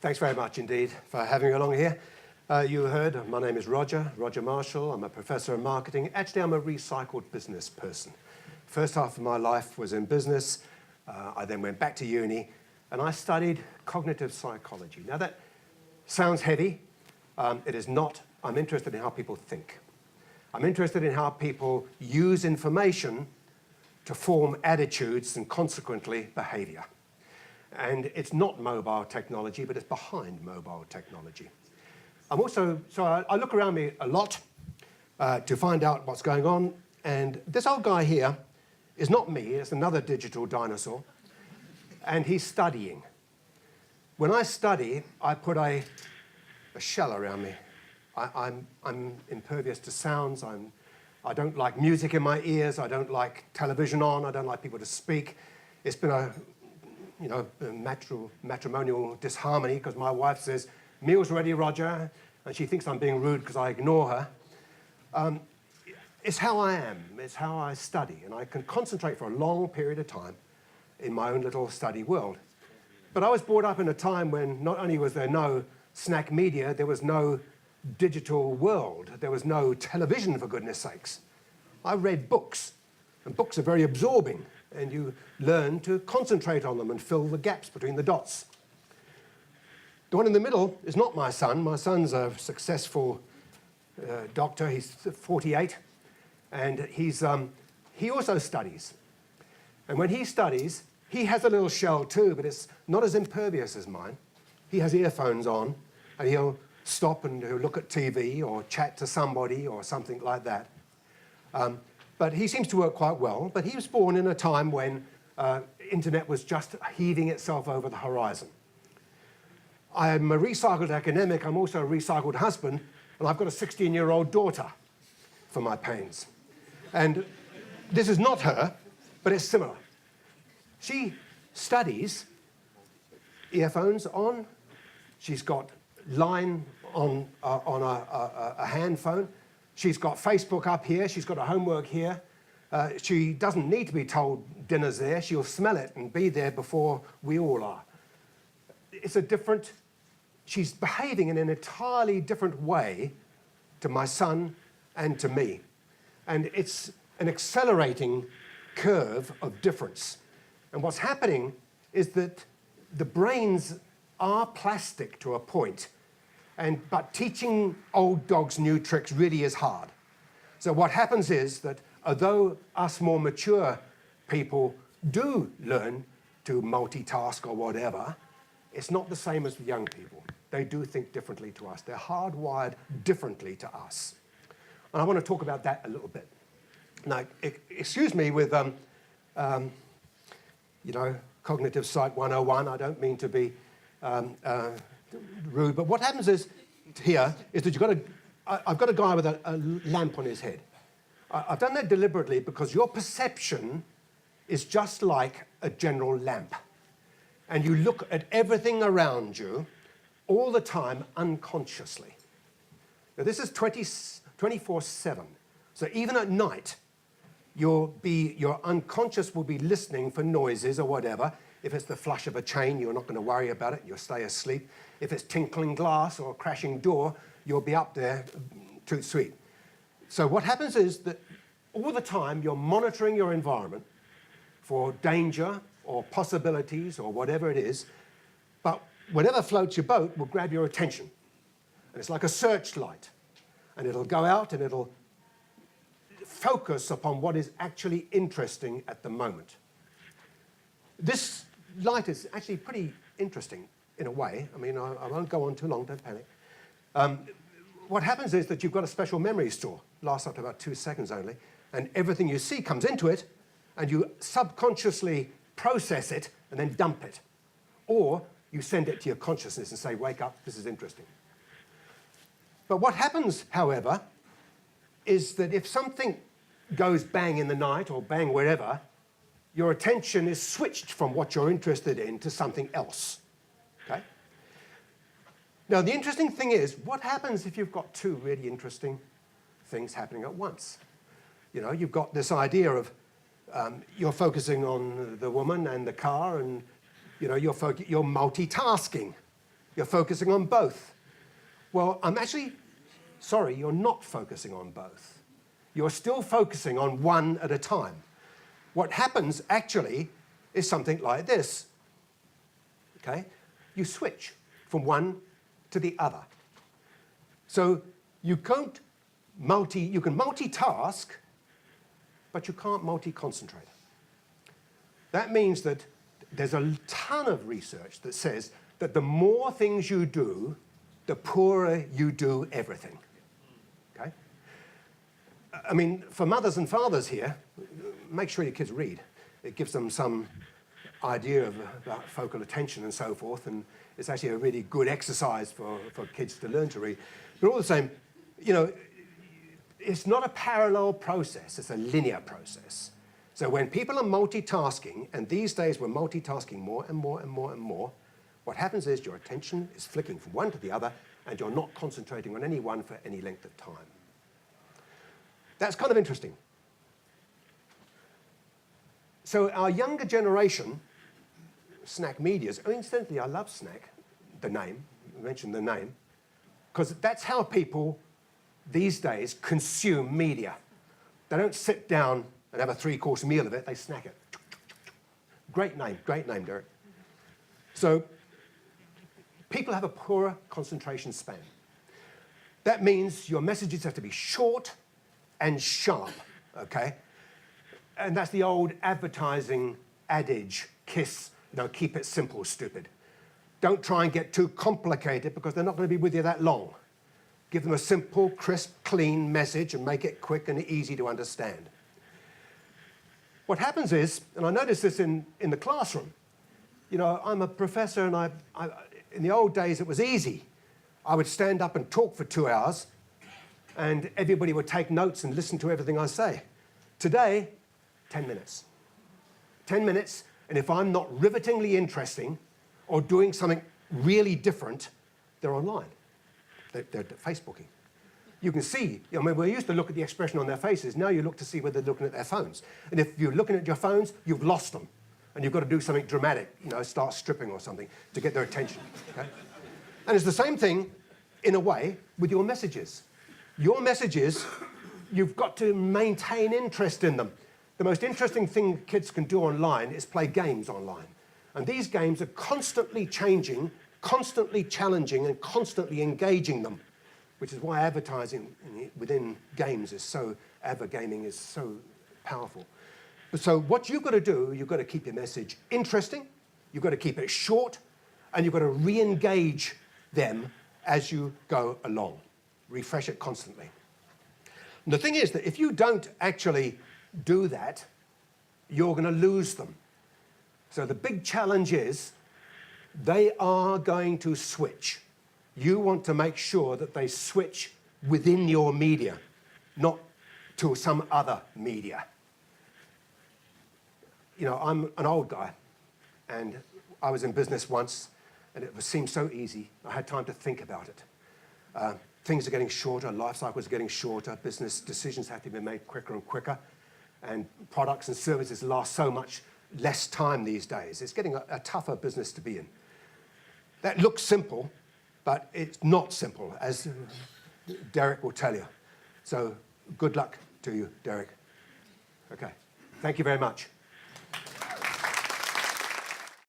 Thanks very much indeed for having me along here. You heard, my name is Roger Marshall. I'm a professor in marketing. Actually, I'm a recycled business person. First half of my life was in business. I then went back to uni and I studied cognitive psychology. Now that sounds heavy. It is not. I'm interested in how people think. I'm interested in how people use information to form attitudes and consequently behavior. And it's not mobile technology, but it's behind mobile technology. I look around me a lot to find out what's going on. And this old guy here is not me, it's another digital dinosaur. And he's studying. When I study, I put a shell around me. I'm impervious to sounds. I don't like music in my ears. I don't like television on. I don't like people to speak. It's been a matrimonial disharmony because my wife says, "Meal's ready, Roger," and she thinks I'm being rude because I ignore her. It's how I am. It's how I study, and I can concentrate for a long period of time in my own little study world. But I was brought up in a time when not only was there no snack media, there was no digital world. There was no television, for goodness sakes. I read books, and books are very absorbing, and you learn to concentrate on them and fill the gaps between the dots. The one in the middle is not my son. My son's a successful doctor. He's 48, and he also studies. And when he studies, he has a little shell too, but it's not as impervious as mine. He has earphones on, and he'll stop and he'll look at TV or chat to somebody or something like that. But he seems to work quite well. But he was born in a time when internet was just heaving itself over the horizon. I'm a recycled academic. I'm also a recycled husband. And I've got a 16-year-old daughter for my pains. And this is not her, but it's similar. She studies, earphones on. She's got line on a hand phone. She's got Facebook up here. She's got her homework here. She doesn't need to be told dinner's there. She'll smell it and be there before we all are. She's behaving in an entirely different way to my son and to me. And it's an accelerating curve of difference. And what's happening is that the brains are plastic to a point, but teaching old dogs new tricks really is hard. So what happens is that although us more mature people do learn to multitask or whatever, it's not the same as the young people. They do think differently to us. They're hardwired differently to us. And I want to talk about that a little bit. Now, excuse me with, cognitive psych 101. I don't mean to be rude, but what happens is that I've got a guy with a lamp on his head. I've done that deliberately because your perception is just like a general lamp. And you look at everything around you all the time unconsciously. Now this is 24/7. So even at night, your unconscious will be listening for noises or whatever. If it's the flush of a chain, you're not going to worry about it. You'll stay asleep. If it's tinkling glass or a crashing door, you'll be up there, too sweet. So what happens is that all the time you're monitoring your environment for danger or possibilities or whatever it is, but whatever floats your boat will grab your attention. And it's like a searchlight. And it'll go out and it'll focus upon what is actually interesting at the moment. This light is actually pretty interesting in a way. I mean, I won't go on too long, don't panic. What happens is that you've got a special memory store, lasts up to about 2 seconds only, and everything you see comes into it, and you subconsciously process it and then dump it. Or you send it to your consciousness and say, wake up, this is interesting. But what happens, however, is that if something goes bang in the night or bang wherever, your attention is switched from what you're interested in to something else, okay? Now, the interesting thing is, what happens if you've got two really interesting things happening at once? You know, you've got this idea of you're focusing on the woman and the car, and you know, you're multitasking. You're focusing on both. Well, I'm actually sorry, you're not focusing on both. You're still focusing on one at a time. What happens actually is something like this. Okay? You switch from one to the other. So you can multitask, but you can't multi-concentrate. That means that there's a ton of research that says that the more things you do, the poorer you do everything. Okay? I mean, for mothers and fathers here, make sure your kids read. It gives them some idea about focal attention and so forth, and it's actually a really good exercise for kids to learn to read. But all the same, you know, it's not a parallel process, it's a linear process. So when people are multitasking, and these days we're multitasking more and more and more and more, what happens is your attention is flicking from one to the other, and you're not concentrating on any one for any length of time. That's kind of interesting. So our younger generation, Snack Medias, incidentally, I love Snack, the name, you mentioned the name, because that's how people these days consume media. They don't sit down and have a three-course meal of it, they snack it. Great name, Derek. So people have a poorer concentration span. That means your messages have to be short and sharp, okay? And that's the old advertising adage, KISS, you know, keep it simple, stupid. Don't try and get too complicated because they're not going to be with you that long. Give them a simple, crisp, clean message and make it quick and easy to understand. What happens is, and I noticed this in the classroom, you know, I'm a professor and in the old days it was easy. I would stand up and talk for 2 hours and everybody would take notes and listen to everything I say. Today, 10 minutes. 10 minutes, and if I'm not rivetingly interesting or doing something really different, they're online. They're Facebooking. You can see, I mean, we used to look at the expression on their faces. Now you look to see whether they're looking at their phones. And if you're looking at your phones, you've lost them. And you've got to do something dramatic, you know, start stripping or something to get their attention. Okay? And it's the same thing, in a way, with your messages. Your messages, you've got to maintain interest in them. The most interesting thing kids can do online is play games online. And these games are constantly changing, constantly challenging, and constantly engaging them, which is why advertising within games is so, gaming is so powerful. So what you've got to do, you've got to keep your message interesting, you've got to keep it short, and you've got to re-engage them as you go along. Refresh it constantly. And the thing is that if you don't actually do that, you're going to lose them. So the big challenge is they are going to switch. You want to make sure that they switch within your media, not to some other media. You know, I'm an old guy, and I was in business once, and it seemed so easy. I had time to think about it. Things are getting shorter, life cycles are getting shorter, business decisions have to be made quicker and quicker, and products and services last so much less time these days. It's getting a tougher business to be in. That looks simple, but it's not simple, as Derek will tell you. So good luck to you, Derek. Okay, thank you very much.